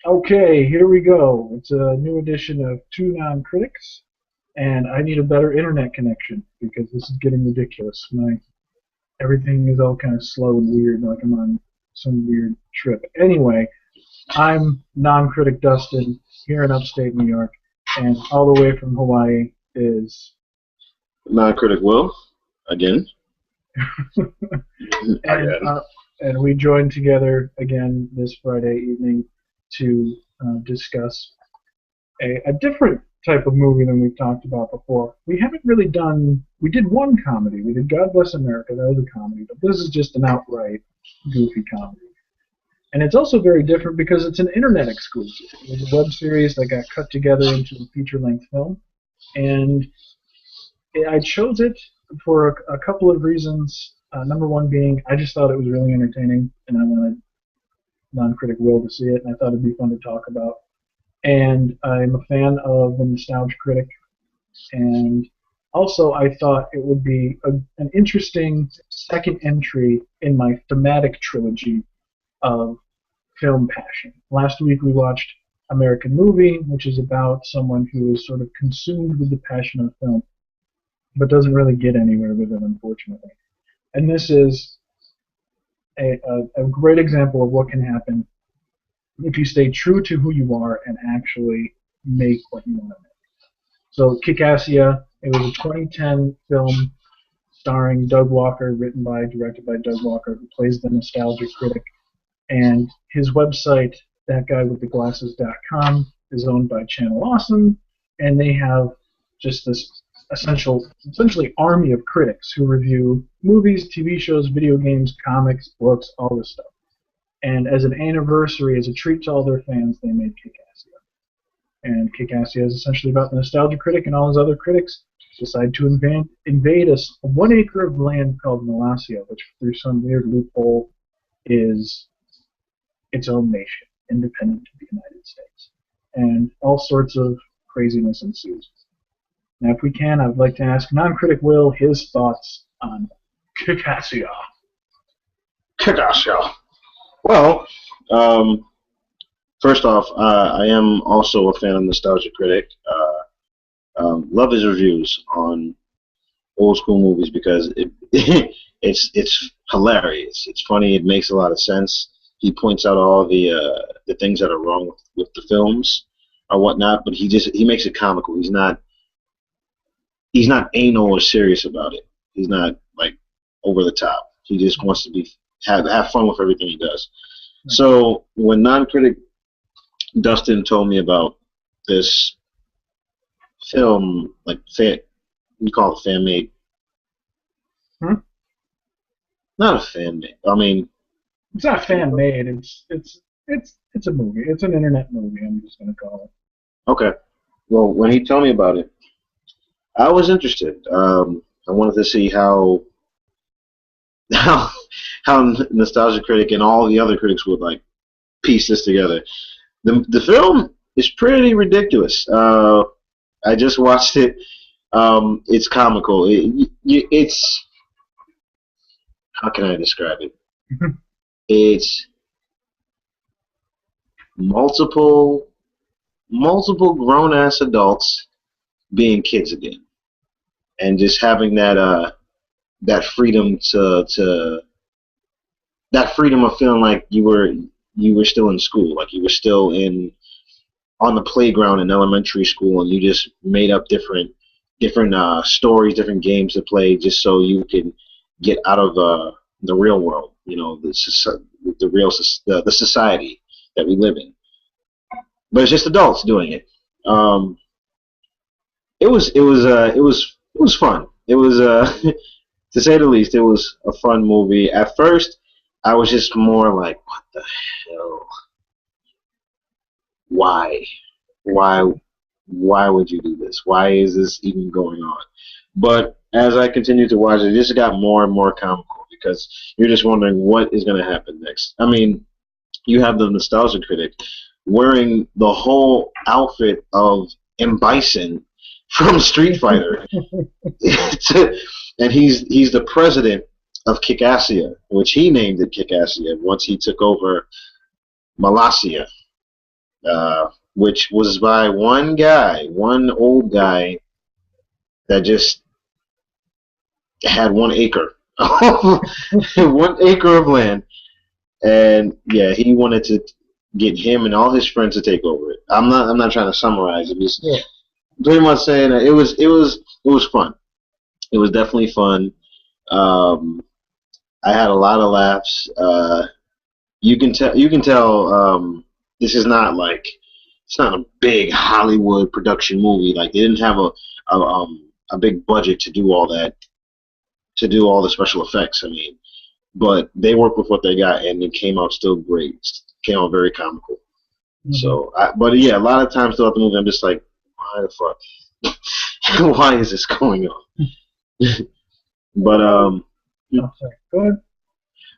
Okay, here we go. It's a new edition of Two Non-Critics, and I need a better internet connection because this is getting ridiculous. Everything is all kind of slow and weird, like I'm on some weird trip. Anyway, I'm Non-Critic Dustin here in upstate New York, and all the way from Hawaii is Non-Critic Will, again. and we joined together again this Friday evening to discuss a different type of movie than we've talked about before. We haven't really done. We did one comedy. We did God Bless America. That was a comedy, but this is just an outright goofy comedy. And it's also very different because it's an internet exclusive. It was a web series that got cut together into a feature-length film, and I chose it for a couple of reasons. Number one being, I just thought it was really entertaining, and I wanted Non-Critic Will to see it, and I thought it'd be fun to talk about. And I'm a fan of the Nostalgia Critic, and also I thought it would be an interesting second entry in my thematic trilogy of film passion. Last week we watched American Movie, which is about someone who is sort of consumed with the passion of film, but doesn't really get anywhere with it, unfortunately. And this is a great example of what can happen if you stay true to who you are and actually make what you want to make. So Kickassia, it was a 2010 film starring Doug Walker, directed by Doug Walker, who plays the Nostalgia Critic. And his website, thatguywiththeglasses.com, is owned by Channel Awesome, and they have just this essentially army of critics who review movies, TV shows, video games, comics, books, all this stuff. And as an anniversary, as a treat to all their fans, they made Kickassia. And Kickassia is essentially about the Nostalgia Critic and all his other critics decide to invade a 1 acre of land called Molossia, which through some weird loophole is its own nation, independent of the United States. And all sorts of craziness ensues. Now, if we can, I would like to ask Non-Critic Will his thoughts on Kickassia. Kickassia. Well, first off, I am also a fan of Nostalgia Critic. Love his reviews on old school movies because it's hilarious. It's funny. It makes a lot of sense. He points out all the things that are wrong with the films or whatnot, but he makes it comical. He's not anal or serious about it. He's not like over the top. He just wants to have fun with everything he does. Right. So when Non-Critic Dustin told me about this film, like you call it fan made? Not a fan made. I mean, it's not fan made. It's a movie. It's an internet movie. I'm just gonna call it. Okay. Well, when he told me about it, I was interested. I wanted to see how Nostalgia Critic and all the other critics would like piece this together. The film is pretty ridiculous. I just watched it. It's comical. It's how can I describe it? It's multiple grown-ass adults being kids again, and just having that freedom that freedom of feeling like you were still in school, like you were still on the playground in elementary school, and you just made up different stories, different games to play, just so you can get out of the real world, the society that we live in. But it's just adults doing it. It was fun. It was to say the least, it was a fun movie. At first, I was just more like, what the hell? Why would you do this? Why is this even going on? But as I continued to watch it, it just got more and more comical because you're just wondering what is going to happen next. I mean, you have the Nostalgia Critic wearing the whole outfit of M. Bison from Street Fighter. And he's the president of Kickassia, which he named it Kickassia once he took over Molossia. which was by one guy, one old guy that just had 1 acre, 1 acre of land, and yeah, he wanted to get him and all his friends to take over it. I'm not trying to summarize it. Just pretty much saying that it was fun. It was definitely fun. Um, I had a lot of laughs. You can tell this is not like it's not a big Hollywood production movie. Like they didn't have a big budget to do all that, to do all the special effects. I mean, but they worked with what they got, and it came out still great. It came out very comical. Mm-hmm. So, but yeah, a lot of times throughout the movie, I'm just like, why the fuck? Why is this going on? But oh, sorry. Go ahead.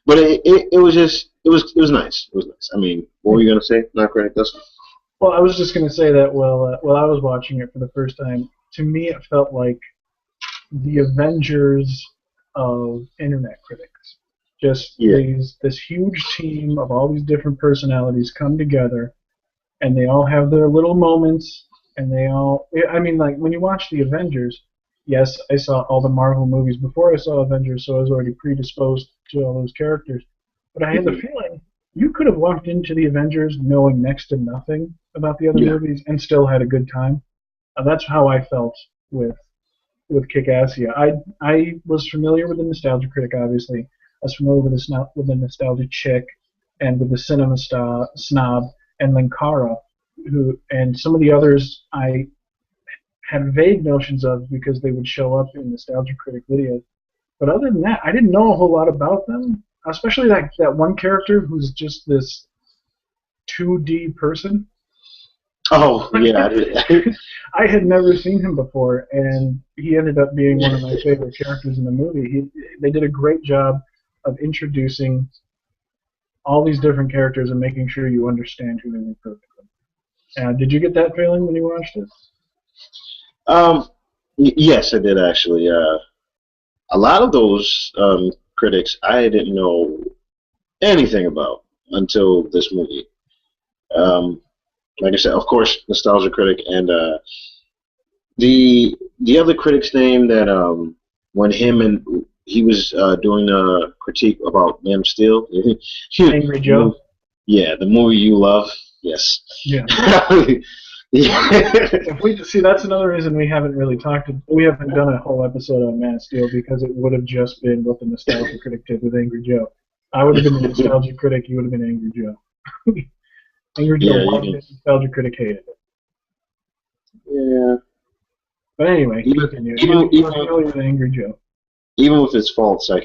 But it was just it was nice. It was nice. I mean, what were you gonna say? Not Critic Dustin? Well, I was just gonna say that while I was watching it for the first time, to me it felt like the Avengers of internet critics. Just this huge team of all these different personalities come together, and they all have their little moments, and they all. I mean, like when you watch the Avengers. Yes, I saw all the Marvel movies before I saw Avengers, so I was already predisposed to all those characters. But I had the feeling you could have walked into the Avengers knowing next to nothing about the other movies and still had a good time. That's how I felt with Kickassia. I was familiar with the Nostalgia Critic, obviously. I was familiar with the Nostalgia Chick and with the Cinema Snob and Linkara, and some of the others I had vague notions of because they would show up in Nostalgia Critic videos. But other than that, I didn't know a whole lot about them, especially that one character who's just this 2D person. Oh, yeah. I had never seen him before, and he ended up being one of my favorite characters in the movie. They did a great job of introducing all these different characters and making sure you understand who they were perfectly. Did you get that feeling when you watched it? Yes, I did actually. A lot of those critics I didn't know anything about until this movie. Like I said, of course, Nostalgia Critic and the other critic's name that when he was doing a critique about Man of Steel. Angry Joe. Yeah, the movie you love. Yes. Yeah. If we see, that's another reason we haven't done a whole episode on Man of Steel, because it would have just been what the Nostalgia Critic did with Angry Joe. I would have been the Nostalgia Critic, you would have been Angry Joe. Angry Joe loved it, Nostalgia Critic hated it. Yeah. But anyway, continue. You were familiar with Angry Joe. Even with its faults, I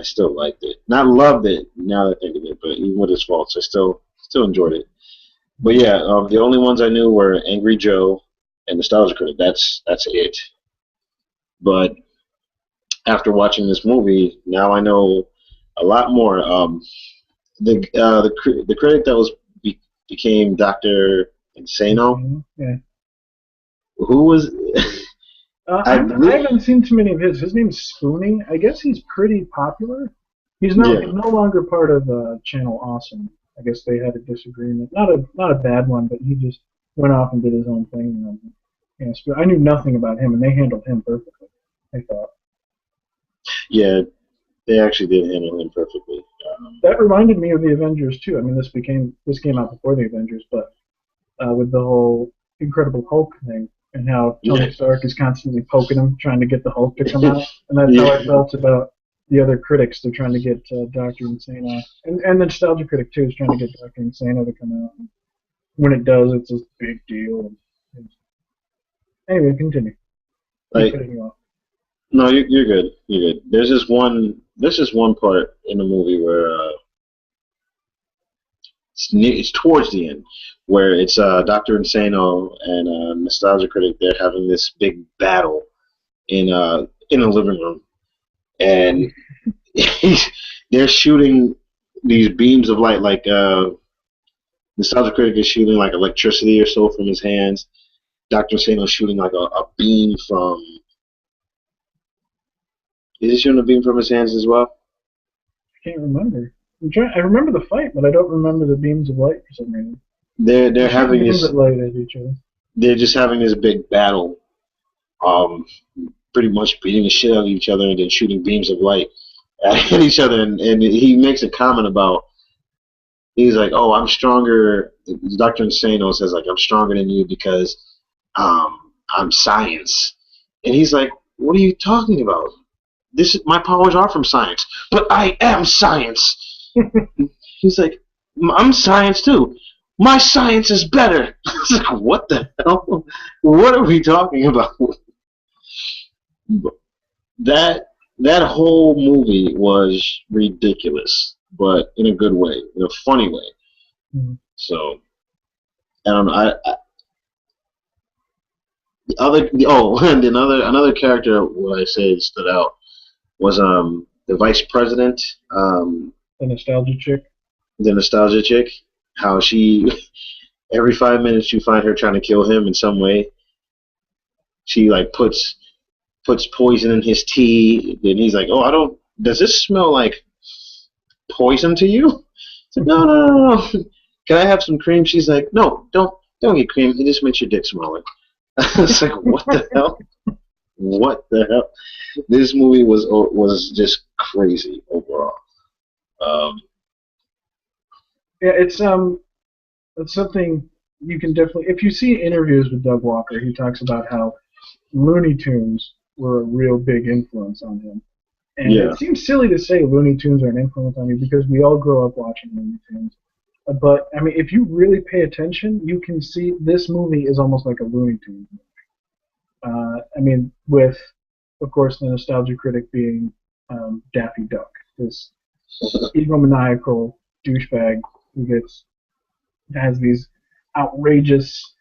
still liked it. Not loved it now that I think of it, but even with its faults, I still enjoyed it. But yeah, the only ones I knew were Angry Joe and Nostalgia Critic. That's it. But after watching this movie, now I know a lot more. The critic that became Dr. Insano. Yeah. Who was? I haven't seen too many of his. His name's Spoonie. I guess he's pretty popular. He's no longer part of Channel Awesome. I guess they had a disagreement. Not a bad one, but he just went off and did his own thing. I knew nothing about him, and they handled him perfectly, I thought. Yeah, they actually did handle him perfectly. That reminded me of the Avengers too. I mean, this came out before the Avengers, but with the whole Incredible Hulk thing and how Tony Stark is constantly poking him, trying to get the Hulk to come out, and that's how I felt about the other critics. They're trying to get Dr. Insano, and the Nostalgia Critic too is trying to get Dr. Insano to come out. And when it does, it's a big deal. Anyway, continue. No, you're good. You're good. There's this one part in the movie where it's towards the end where it's Dr. Insano and Nostalgia Critic. They're having this big battle in a living room, and they're shooting these beams of light, like Nostalgia Critic is shooting like electricity or so from his hands. Dr. Insano is shooting like a beam from. Is he shooting a beam from his hands as well? I can't remember. I remember the fight, but I don't remember the beams of light for some reason. they're having Beams this. at light at each other. They're just having this big battle. Pretty much beating the shit out of each other and then shooting beams of light at each other. And he makes a comment about. He's like, "Oh, I'm stronger." Dr. Insano says, "Like, I'm stronger than you because I'm science." And he's like, "What are you talking about? My powers are from science, but I am science." He's like, "I'm science too. My science is better." It's like, what the hell? What are we talking about? That whole movie was ridiculous, but in a good way, in a funny way. Mm-hmm. So I don't know. And another character what I say stood out was the vice president, The nostalgia chick. How she every 5 minutes you find her trying to kill him in some way. She like puts poison in his tea, and he's like, "Oh, I don't. Does this smell like poison to you?" It's like, no. Can I have some cream? She's like, "No, don't get cream. It just makes your dick smaller." It's like, what the hell? What the hell? This movie was just crazy overall. Yeah, it's something you can definitely. If you see interviews with Doug Walker, he talks about how Looney Tunes were a real big influence on him. And Yeah. It seems silly to say Looney Tunes are an influence on you because we all grow up watching Looney Tunes. But, I mean, if you really pay attention, you can see this movie is almost like a Looney Tunes movie. I mean, with, of course, the nostalgia critic being Daffy Duck, this egomaniacal douchebag who has these outrageous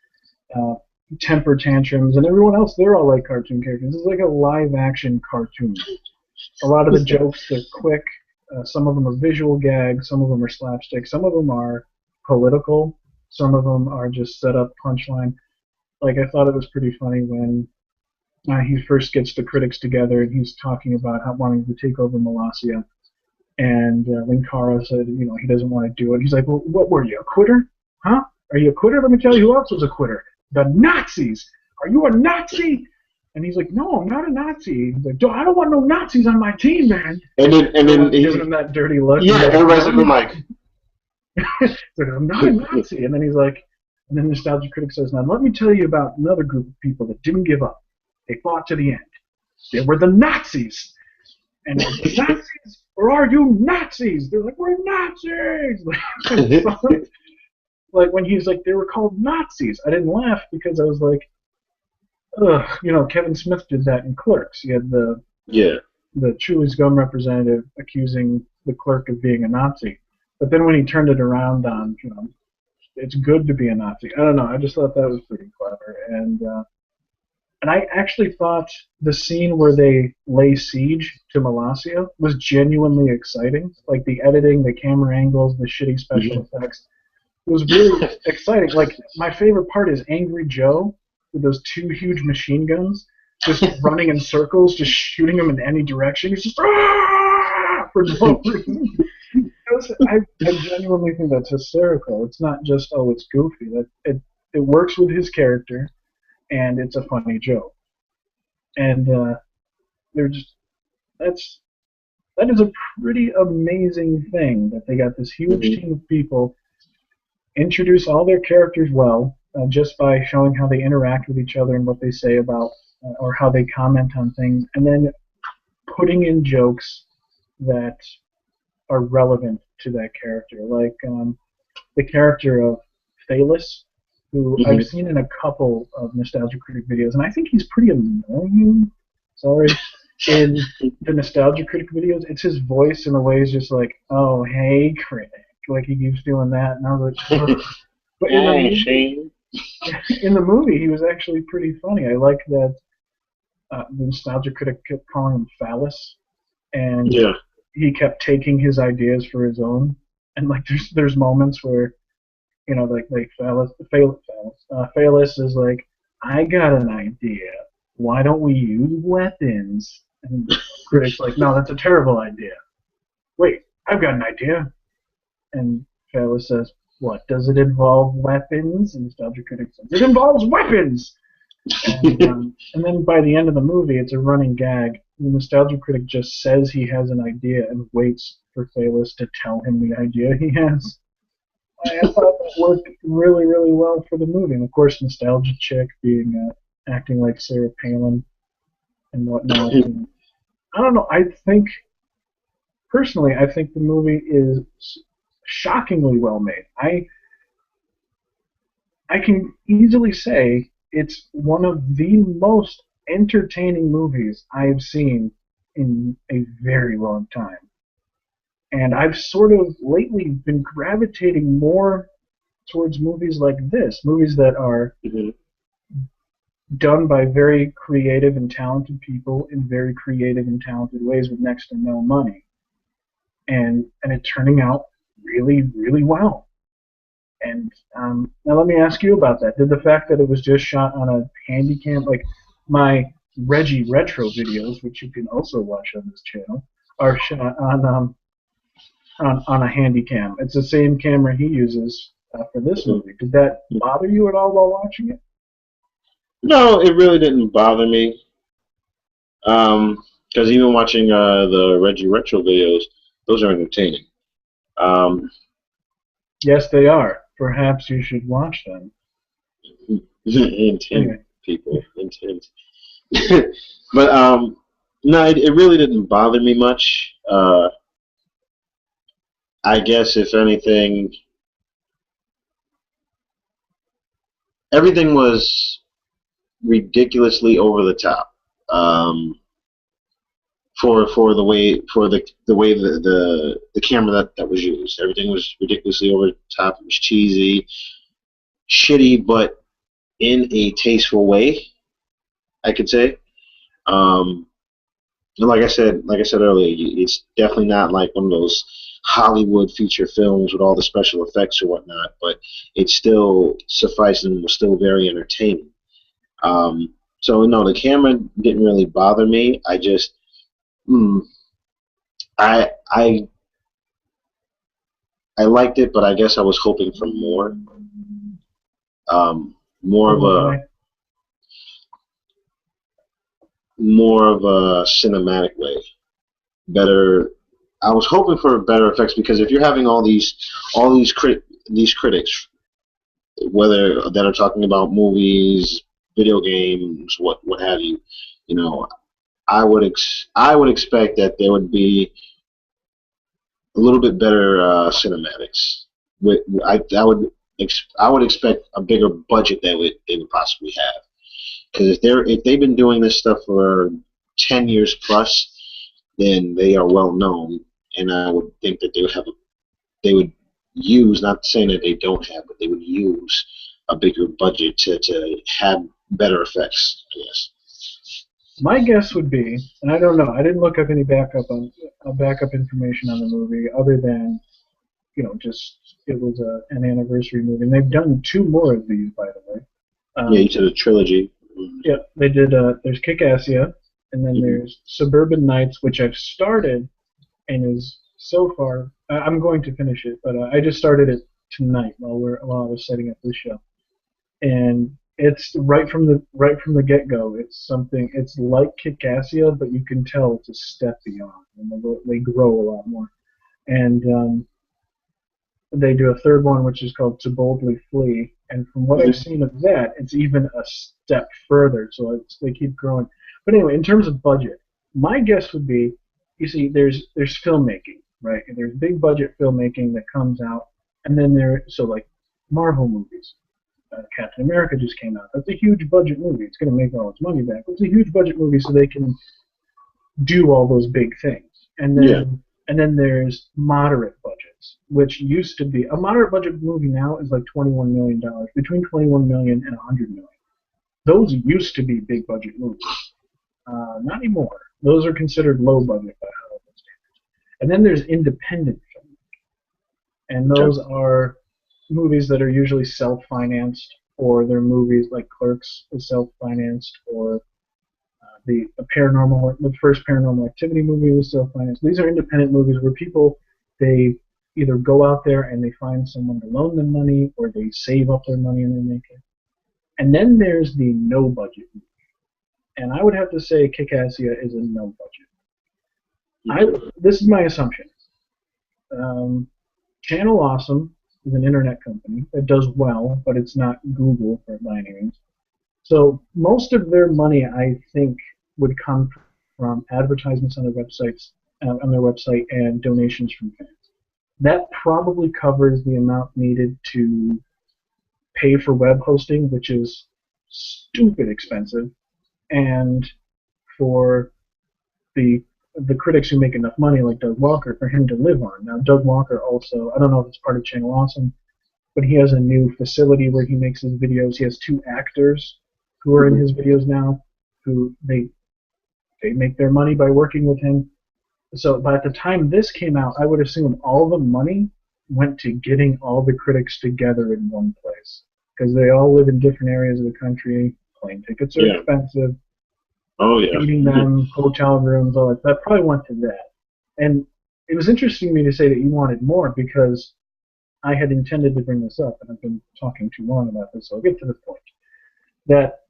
temper tantrums, and everyone else, they're all like cartoon characters. This is like a live-action cartoon. A lot of the jokes, they're quick. Some of them are visual gags. Some of them are slapstick. Some of them are political. Some of them are just set-up punchline. Like, I thought it was pretty funny when he first gets the critics together, and he's talking about wanting to take over Molossia. And Linkara said, he doesn't want to do it. He's like, well, what were you, a quitter? Huh? Are you a quitter? Let me tell you who else was a quitter. The Nazis. Are you a Nazi? And he's like, no, I'm not a Nazi. He's like, I don't want no Nazis on my team, man. And then he's giving him that dirty look. Yeah, everybody's looking like, like, I'm not a Nazi. And then he's like, and then the nostalgia critic says, now let me tell you about another group of people that didn't give up. They fought to the end. They were the Nazis. And the Nazis, or are you Nazis? They're like, we're Nazis. Like when he's like, they were called Nazis. I didn't laugh because I was like, ugh, Kevin Smith did that in Clerks. He had the Chuli's Gum representative accusing the clerk of being a Nazi. But then when he turned it around on, it's good to be a Nazi. I don't know. I just thought that was pretty clever. And I actually thought the scene where they lay siege to Molossia was genuinely exciting. Like the editing, the camera angles, the shitty special effects. It was really exciting. Like, my favorite part is Angry Joe with those two huge machine guns just running in circles, just shooting them in any direction. He's just, for no reason. I genuinely think that's hysterical. It's not just, it's goofy. It works with his character, and it's a funny joke. And that is a pretty amazing thing that they got this huge team of people, introduce all their characters well, just by showing how they interact with each other and what they say about, or how they comment on things, and then putting in jokes that are relevant to that character. Like the character of Phalis, who I've seen in a couple of Nostalgia Critic videos, and I think he's pretty annoying. Sorry. In the Nostalgia Critic videos, it's his voice in a way is just like, oh, hey, Critic. Like, he keeps doing that, and I was like, oh. But in the movie, he was actually pretty funny. I like that the Nostalgia Critic kept calling him Phallus, and he kept taking his ideas for his own. And like, there's moments where, like Phallus is like, I got an idea. Why don't we use weapons? And the Critic's like, no, that's a terrible idea. Wait, I've got an idea. And Phallus says, what, does it involve weapons? And Nostalgia Critic says, it involves weapons! And then by the end of the movie, it's a running gag. The Nostalgia Critic just says he has an idea and waits for Phalis to tell him the idea he has. I thought that worked really, really well for the movie. And of course, Nostalgia Chick being acting like Sarah Palin and whatnot. And I don't know. Personally, I think the movie is shockingly well made. I can easily say it's one of the most entertaining movies I've seen in a very long time. And I've sort of lately been gravitating more towards movies like this, movies that are done by very creative and talented people in very creative and talented ways with next to no money. And it turning out really, really well. And now let me ask you about that. Did the fact that it was just shot on a Handycam, like my Reggie Retro videos, which you can also watch on this channel, are shot on a Handycam. It's the same camera he uses for this movie. Did that bother you at all while watching it? No, it really didn't bother me. Because even watching the Reggie Retro videos, those are entertaining. Yes, they are. Perhaps you should watch them. Intent, people, intent. But no, it really didn't bother me much. I guess if anything, everything was ridiculously over the top. For the way the camera that was used, everything was ridiculously over the top. It was cheesy, shitty, but in a tasteful way, I could say. Like I said earlier, it's definitely not like one of those Hollywood feature films with all the special effects or whatnot, but it still sufficed and was still very entertaining. So no, the camera didn't really bother me. I just I liked it, but I guess I was hoping for more. More of a cinematic way. Better. I was hoping for better effects because if you're having all these critics, whether that are talking about movies, video games, what have you, you know, I would expect that there would be a little bit better cinematics. I would expect a bigger budget that they would possibly have. Because if they've been doing this stuff for 10 years plus, then they are well known, and I would think that they would use, not saying that they don't have, but they would use a bigger budget to have better effects, I guess. My guess would be, and I don't know, I didn't look up any backup information on the movie other than, just it was an anniversary movie, and they've done 2 more of these, by the way. Yeah, you said a trilogy. Yeah, they did. There's Kickassia, and then there's Suburban Nights, which I've started, and is so far. I'm going to finish it, but I just started it tonight while I was setting up this show, and it's right from the get-go. It's like Kickassia, but you can tell it's a step beyond, and they grow a lot more, and they do a 3rd one, which is called To Boldly Flee. And from what I've seen of that, it's even a step further. So they keep growing. But anyway, in terms of budget, my guess would be, you see, there's filmmaking, right? And there's big budget filmmaking that comes out, and then like Marvel movies. Captain America just came out. That's a huge budget movie. It's going to make all its money back. It's a huge budget movie, so they can do all those big things. And then there's moderate budgets, which used to be a moderate budget movie now is like $21 million, between $21 million and $100 million. Those used to be big budget movies. Not anymore. Those are considered low budget by Hollywood standards. And then there's independent film, and those are movies that are usually self-financed, or they're movies like Clerks is self-financed, or the first Paranormal Activity movie was self-financed. These are independent movies where people, they either go out there and they find someone to loan them money, or they save up their money and they make it. And then there's the no budget movie. And I would have to say Kickassia is a no budget. This is my assumption. Channel Awesome is an internet company that does well, but it's not Google by any means. So most of their money, I think, would come from advertisements on their website and donations from fans. That probably covers the amount needed to pay for web hosting, which is stupid expensive, and for the critics who make enough money, like Doug Walker, for him to live on. Now, Doug Walker also, I don't know if it's part of Channel Awesome, but he has a new facility where he makes his videos. He has 2 actors who are in his videos now, who they make their money by working with him. So by the time this came out, I would assume all the money went to getting all the critics together in one place, because they all live in different areas of the country. Plane tickets are expensive. Oh, yeah. Feeding them, hotel rooms, all that probably went to that. And it was interesting to me to say that you wanted more, because I had intended to bring this up, and I've been talking too long about this, so I'll get to the point. That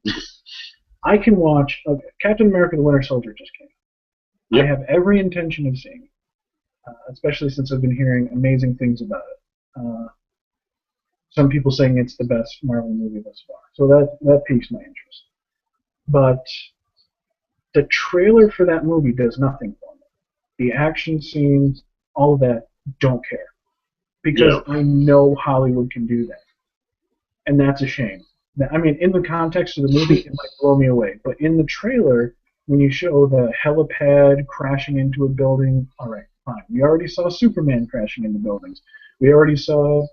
I can watch Captain America the Winter Soldier just came out. Yep. I have every intention of seeing it, especially since I've been hearing amazing things about it. Some people saying it's the best Marvel movie thus far. So that piques my interest. But the trailer for that movie does nothing for me. The action scenes, all of that, don't care. Because I know Hollywood can do that. And that's a shame. I mean, in the context of the movie, it might blow me away. But in the trailer, when you show the helipad crashing into a building, all right, fine. We already saw Superman crashing into buildings. We already saw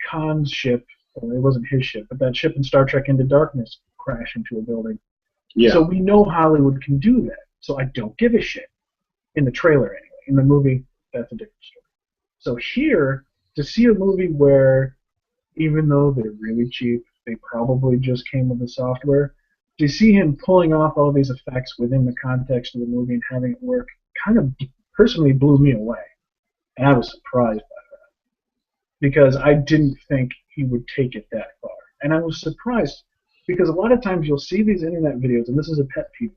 Khan's ship, well, it wasn't his ship, but that ship in Star Trek Into Darkness crash into a building. Yeah. So we know Hollywood can do that. So I don't give a shit. In the trailer, anyway. In the movie, that's a different story. So here, to see a movie where, even though they're really cheap, they probably just came with the software, to see him pulling off all these effects within the context of the movie and having it work kind of personally blew me away. And I was surprised by that. Because I didn't think he would take it that far. And I was surprised because a lot of times you'll see these internet videos, and this is a pet peeve,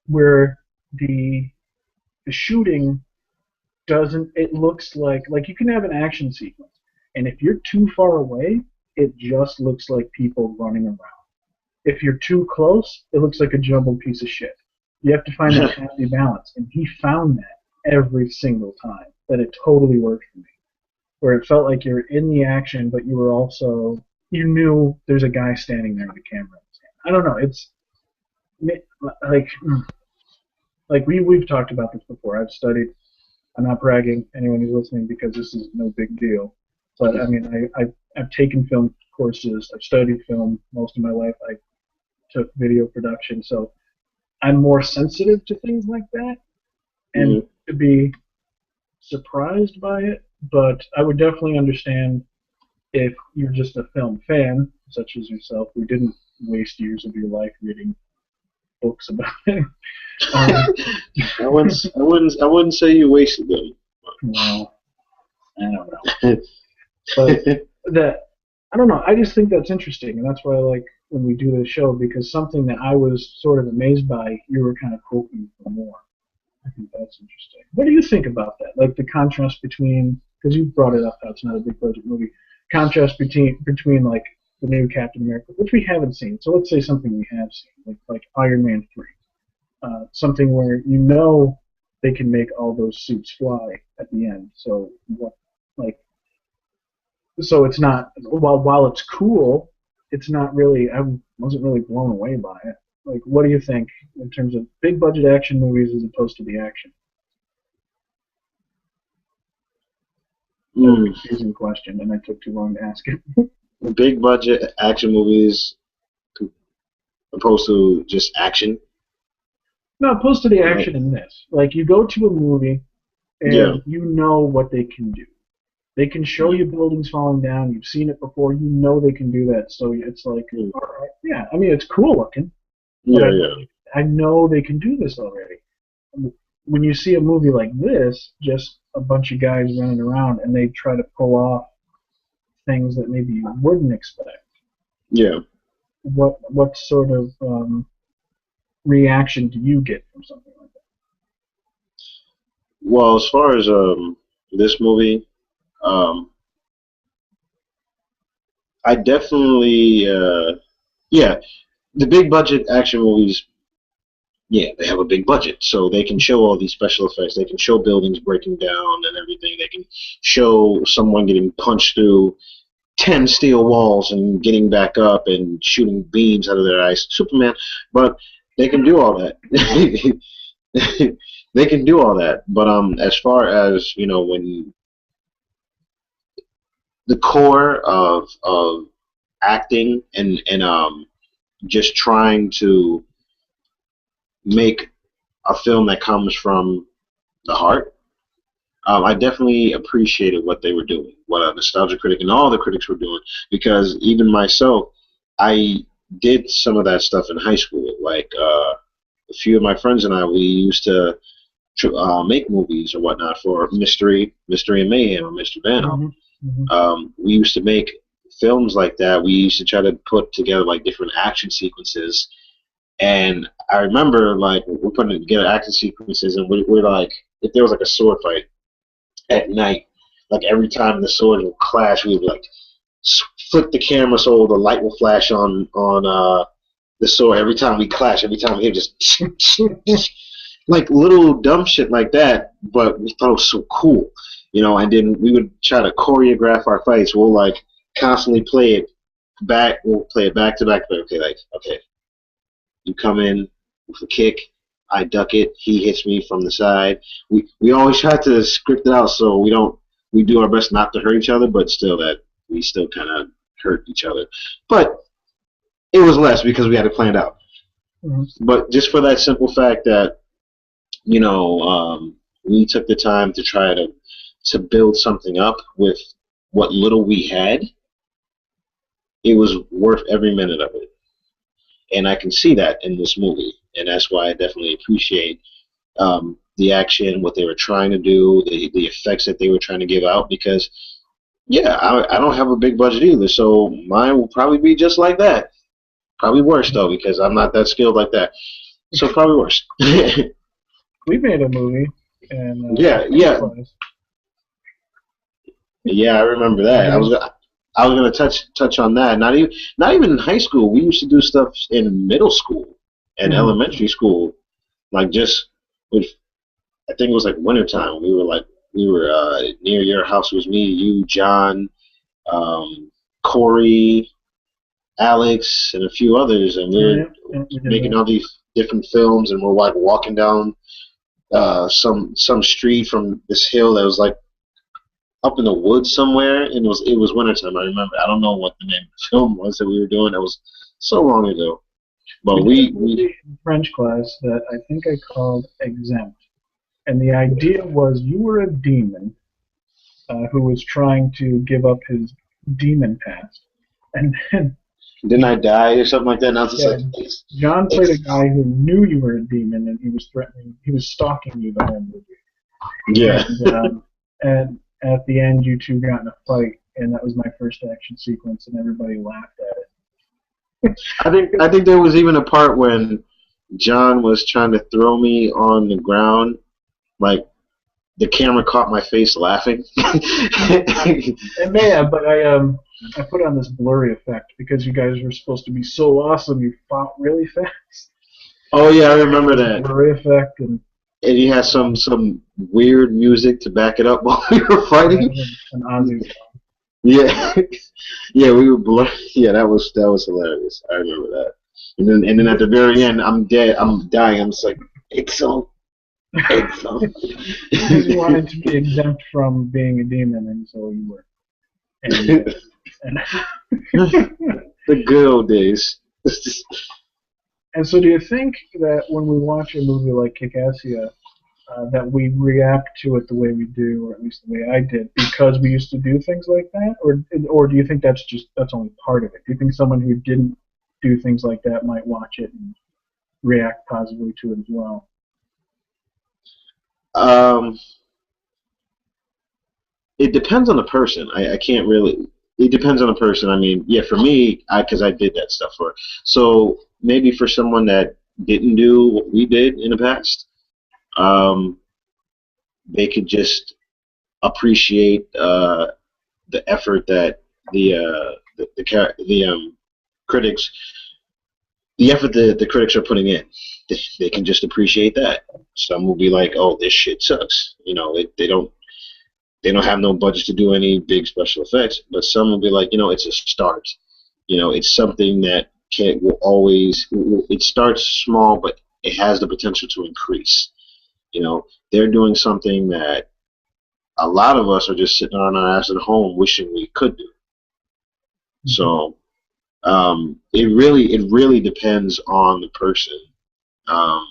where the shooting doesn't, it looks like you can have an action sequence, and if you're too far away, it just looks like people running around. If you're too close, it looks like a jumbled piece of shit. You have to find that happy balance, and he found that every single time, that it totally worked for me. Where it felt like you're in the action, but you were also, you knew there's a guy standing there with a camera. I don't know, it's like we've talked about this before. I've studied, I'm not bragging anyone who's listening because this is no big deal, but I mean, I've taken film courses, I've studied film most of my life, I took video production, so I'm more sensitive to things like that, and to be surprised by it, but I would definitely understand if you're just a film fan, such as yourself, who didn't waste years of your life reading books about it. I wouldn't say you wasted them. Well, I don't know. But I don't know. I just think that's interesting, and that's why I like when we do this show, because something that I was sort of amazed by, you were kind of hoping for more. I think that's interesting. What do you think about that? Like the contrast between, because you brought it up, how it's not a big budget movie. Contrast between like the new Captain America, which we haven't seen. So let's say something we have seen, like Iron Man 3. Something where you know they can make all those suits fly at the end. So so it's not, while it's cool, it's not really, I wasn't really blown away by it. Like, what do you think in terms of big budget action movies as opposed to the action? Confusing question, and I took too long to ask it. Big budget action movies opposed to just action? No, opposed to the action in this. Like, you go to a movie, and you know what they can do. They can show you buildings falling down. You've seen it before. You know they can do that. So it's like, all right, yeah. I mean, it's cool looking. I know they can do this already. When you see a movie like this, just a bunch of guys running around, and they try to pull off things that maybe you wouldn't expect. Yeah. What sort of reaction do you get from something like that? Well, as far as this movie, um, I definitely yeah, the big budget action movies. Yeah, they have a big budget, so they can show all these special effects. They can show buildings breaking down and everything. They can show someone getting punched through 10 steel walls and getting back up and shooting beams out of their eyes. Superman, but they can do all that. They can do all that. But as far as when the core of acting and just trying to make a film that comes from the heart. I definitely appreciated what they were doing, what a Nostalgia Critic and all the critics were doing, because even myself, I did some of that stuff in high school. Like a few of my friends and I, we used to make movies or whatnot for Mystery and Mayhem, or Mr. Banner. We used to make films like that. We used to try to put together like different action sequences. And I remember, like, we're putting together action sequences, and we're like, if there was like a sword fight at night, like every time the sword would clash, we would like flip the camera so the light will flash on the sword every time we clash. Every time we just like little dumb shit like that, but we thought it was so cool, And then we would try to choreograph our fights. We'll like constantly play it back. We'll play it back to back. Okay. You come in with a kick, I duck it, he hits me from the side. We always try to script it out so we do our best not to hurt each other, but still that we still kind of hurt each other. But it was less because we had it planned out. Mm-hmm. But just for that simple fact that we took the time to try to build something up with what little we had, it was worth every minute of it. And I can see that in this movie, and that's why I definitely appreciate the action, what they were trying to do, the effects that they were trying to give out. Because, I don't have a big budget either, so mine will probably be just like that. Probably worse though, because I'm not that skilled like that. So probably worse. We made a movie, and yeah, I remember that. I was gonna touch on that. Not even in high school. We used to do stuff in middle school and elementary school, like I think it was like wintertime. We were near your house. It was me, you, John, Corey, Alex, and a few others, and we were making all these different films, and we're like walking down some street from this hill that was like up in the woods somewhere, and it was wintertime. I remember. I don't know what the name of the film was that we were doing. That was so long ago. But we in French class that I think I called Exempt, and the idea was you were a demon who was trying to give up his demon past, and then didn't I die or something like that? And I was just like, John played a guy who knew you were a demon, and he was threatening. He was stalking you the whole movie. Yeah. And at the end, you two got in a fight, and that was my first action sequence, and everybody laughed at it. I think there was even a part when John was trying to throw me on the ground, like the camera caught my face laughing. It may have, but I put on this blurry effect because you guys were supposed to be so awesome. You fought really fast. Oh yeah, I remember that blurry effect and you had some weird music to back it up while we were fighting. An Ozzy song. Yeah, yeah, we were blurry. Yeah, that was hilarious. I remember that. And then at the very end, I'm dead. I'm dying. I'm just like, Exo. Because you wanted to be exempt from being a demon, and so you were. And the good old days. And so do you think that when we watch a movie like Kickassia, that we react to it the way we do, or at least the way I did, because we used to do things like that? Or do you think that's only part of it? Do you think someone who didn't do things like that might watch it and react positively to it as well? it depends on the person. I can't really. It depends on the person. I mean, yeah, for me, because I did that stuff for. So maybe for someone that didn't do what we did in the past, um, they could just appreciate the effort that the critics, the effort that the critics are putting in. They can just appreciate that. Some will be like, "Oh, this shit sucks." You know, they don't have no budget to do any big special effects, but some will be like, it's a start. It's something that can will always. It starts small, but it has the potential to increase. They're doing something that a lot of us are just sitting on our ass at home wishing we could do. So it really depends on the person. Um,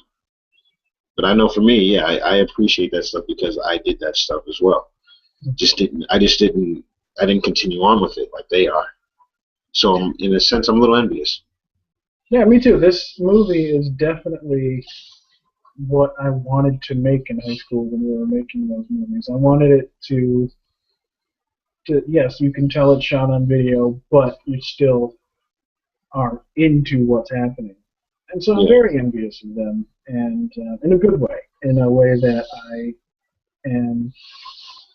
but I know for me, yeah, I appreciate that stuff because I did that stuff as well. I didn't continue on with it like they are. So in a sense, I'm a little envious. Yeah, me too. This movie is definitely what I wanted to make in high school when we were making those movies. I wanted it to yes, you can tell it's shot on video, but you still are into what's happening. And so I'm very envious of them, and in a good way, in a way that I am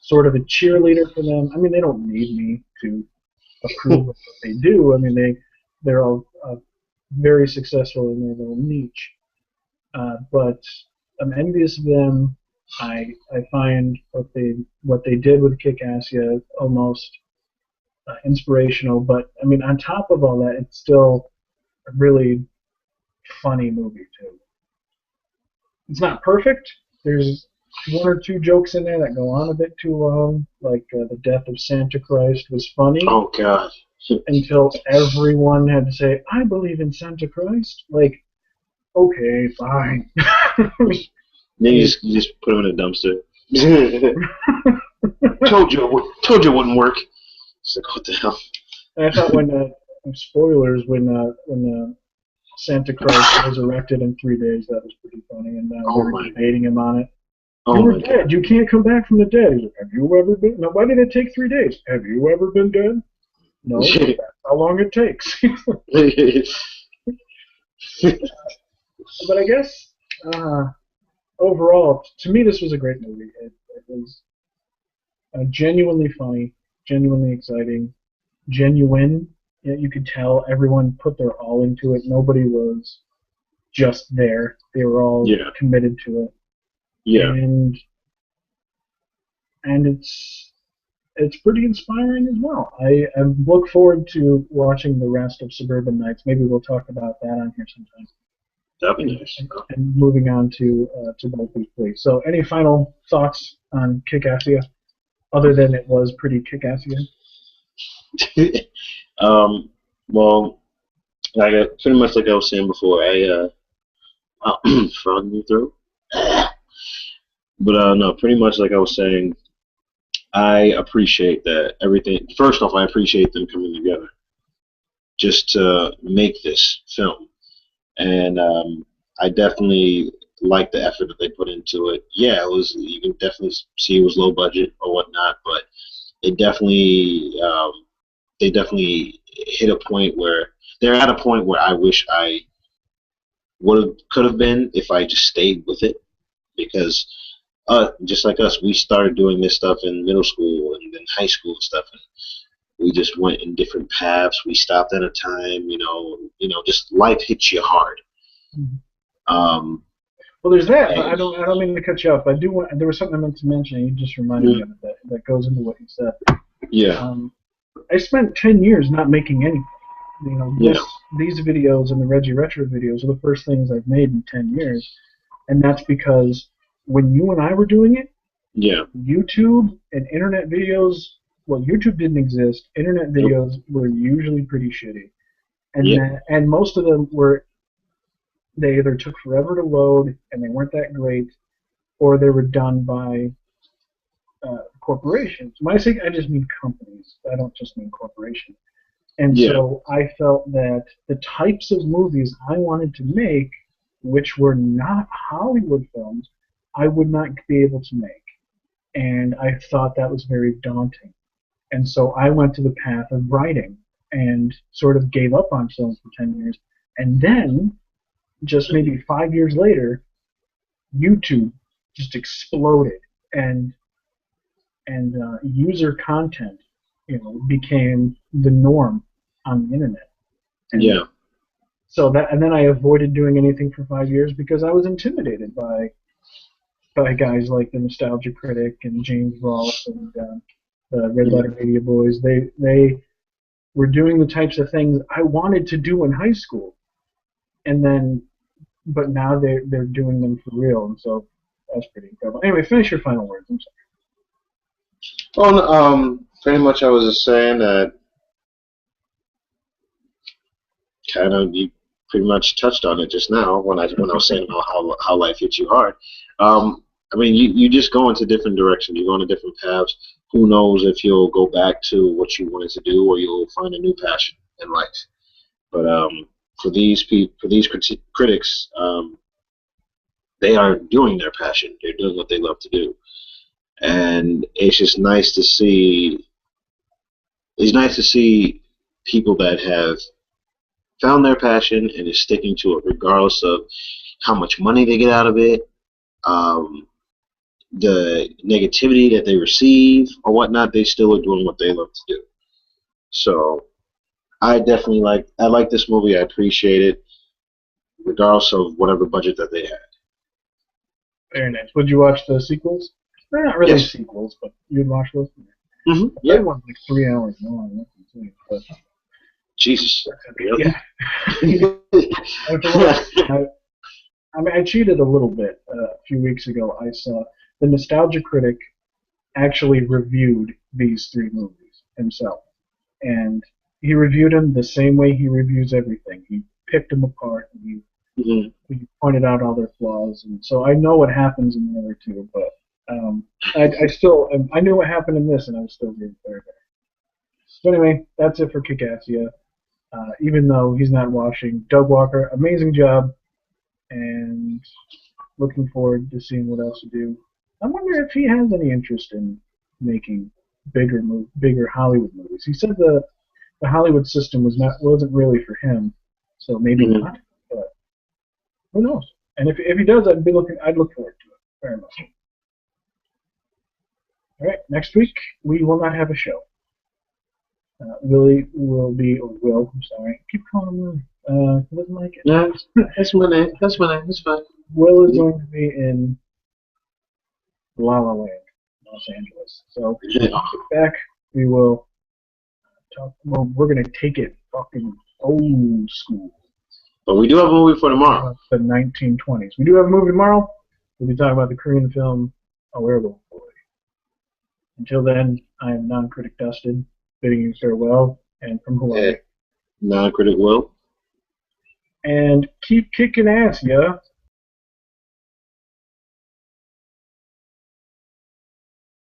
sort of a cheerleader for them. I mean, they don't need me to approve of what they do. I mean, they're all very successful in their little niche. But I'm envious of them. I find what they did with Kickassia almost inspirational. But I mean, on top of all that, it's still a really funny movie too. It's not perfect. There's one or two jokes in there that go on a bit too long, like the death of Santa Christ was funny. Oh God! Until everyone had to say, "I believe in Santa Christ." Like, okay, fine. Then you just put him in a dumpster. told you it wouldn't work. It's like, what the hell? And I thought when spoilers when Santa Christ resurrected in 3 days, that was pretty funny, and they were debating him on it. You were dead. God. You can't come back from the dead. He's like, have you ever been? No, why did it take 3 days? Have you ever been dead? No, that's how long it takes. But I guess overall, to me, this was a great movie. It was genuinely funny, genuinely exciting, genuine. You could tell everyone put their all into it. Nobody was just there. They were all committed to it. Yeah. And it's pretty inspiring as well. I look forward to watching the rest of Suburban Nights. Maybe we'll talk about that on here sometime. That'd be nice. And moving on to Both Please. So, any final thoughts on Kickassia, other than it was pretty Kickassia? Well, pretty much like I was saying before, frog in your throat. But no, pretty much like I was saying, I appreciate that everything. First off, I appreciate them coming together just to make this film, and I definitely like the effort that they put into it. Yeah, it was. You can definitely see it was low budget or whatnot, but it definitely they definitely hit a point where they're at a point where I wish I could have been if I just stayed with it, because just like us, we started doing this stuff in middle school and then high school and stuff, and we just went in different paths. We stopped at a time, just life hits you hard. Mm-hmm. Well, there's that. I don't mean to cut you off. I do want. There was something I meant to mention. You just reminded me of it that goes into what you said. Yeah. I spent 10 years not making anything. These videos and the Reggie Retro videos are the first things I've made in 10 years, and that's because when you and I were doing it, YouTube and internet videos. Well, YouTube didn't exist. Internet videos were usually pretty shitty, and most of them were. They either took forever to load and they weren't that great, or they were done by corporations. When I say I just mean companies, I don't just mean corporations. And so I felt that the types of movies I wanted to make, which were not Hollywood films, I would not be able to make. and I thought that was very daunting. And so I went to the path of writing and sort of gave up on film for 10 years. And then, just maybe 5 years later, YouTube just exploded, and user content, became the norm on the internet. And Yeah. so that, and then I avoided doing anything for 5 years because I was intimidated by guys like the Nostalgia Critic and James Rolfe and the Red Letter Media Boys. They were doing the types of things I wanted to do in high school, and then, but now they're doing them for real, and so that's pretty incredible. Anyway, finish your final words. I'm sorry. Well, pretty much I was just saying that kind of you pretty much touched on it just now when I was saying about how life hits you hard. I mean, you just go into different directions. You go into different paths. Who knows if you'll go back to what you wanted to do, or you'll find a new passion in life. But for these critics, they aren't doing their passion. They're doing what they love to do, and it's just nice to see. It's nice to see people that have found their passion and is sticking to it, regardless of how much money they get out of it, the negativity that they receive or whatnot. They still are doing what they love to do. So I definitely like this movie. I appreciate it, regardless of whatever budget that they had. Very nice. Would you watch the sequels? They're not really Yes. sequels, but you'd watch those. Mm-hmm. The Yeah. third one's like 3 hours long. That's insane. But, Jesus. Really? yeah. I mean, I cheated a little bit. A few weeks ago, I saw the Nostalgia Critic actually reviewed these 3 movies himself, and he reviewed them the same way he reviews everything. He picked them apart, and he pointed out all their flaws, and so I know what happens in the other 2. But I knew what happened in this, and I was still being fair there. So anyway, that's it for Kickassia. Even though he's not watching, Doug Walker, amazing job, and looking forward to seeing what else you do. I wonder if he has any interest in making bigger Hollywood movies. He said the Hollywood system wasn't really for him, so maybe not. But who knows? And if he does, I'd look forward to it very much. All right, next week we will not have a show. Willie will be, or Will, I'm sorry. I keep calling him Willie. He doesn't like it. No, that's my name. That's my name. That's fine. Will is going to be in La La Land, Los Angeles. So Yeah. back, we will talk. Well, we're going to take it fucking old school. But we do have a movie for tomorrow. The 1920s. We do have a movie tomorrow. We'll be talking about the Korean film A Werewolf Boy. Until then, I am non-critic Dustin, bidding you farewell, and from Hawaii. Non-critic Will. And keep kicking ass, yeah.